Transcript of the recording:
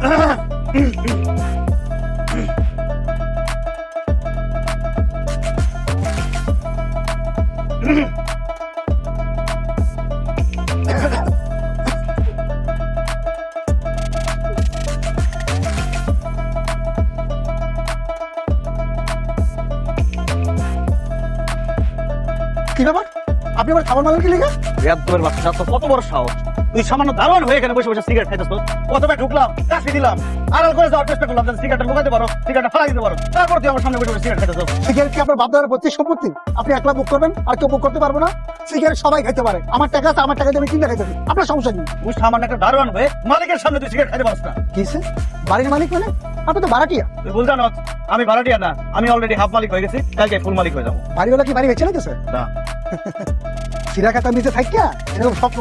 কি ব্যাপার? আপনি আমার খাবার মালেন কি লিখে? বেয়াদবের বাচ্চা, তো কত বড় সাহস! তুই সামান্য দারোয়ান হয়ে এখানে বসে বসে সিগারেট খাইতেছ। প্রথমে ঢুকলাম, কাশি দিলাম, আড়াল করে যাওয়ার চেষ্টা করলাম যাতে সিগারেটটা লুকাতে পারো, সিগারেটটা ফালাই দিতে পারো। তারপর তুই আমার সামনে বসে বসে সিগারেট খাইতেছ। সিগারেট কি আপনার বাপদাদার পৈতৃক সম্পত্তি? আপনি একলা বুক করবেন আর কেউ বুক করতে পারবো না? সিগারেট সবাই খাইতে পারে, আমার টাকা আছে, আমার টাকা দিয়ে আমি কিনে খাইতে পারি, আপনার সমস্যা কি? তুই সামান্য একটা দারোয়ান হয়ে মালিকের সামনে তুই সিগারেট খাইতে পারছ না। কিসে? বাড়ির মালিক মানে? আপনি তো ভাড়াটিয়া। তুই ভুল জানো, আমি ভাড়াটিয়া না, আমি অলরেডি হাফ মালিক হয়ে গেছি, কালকে ফুল মালিক হয়ে যাবো। বাড়িওয়ালা কি বাড়ি বেঁচে না গেছে? না, সিরা খাতা নিচে থাকিয়া এরকম স্বপ্ন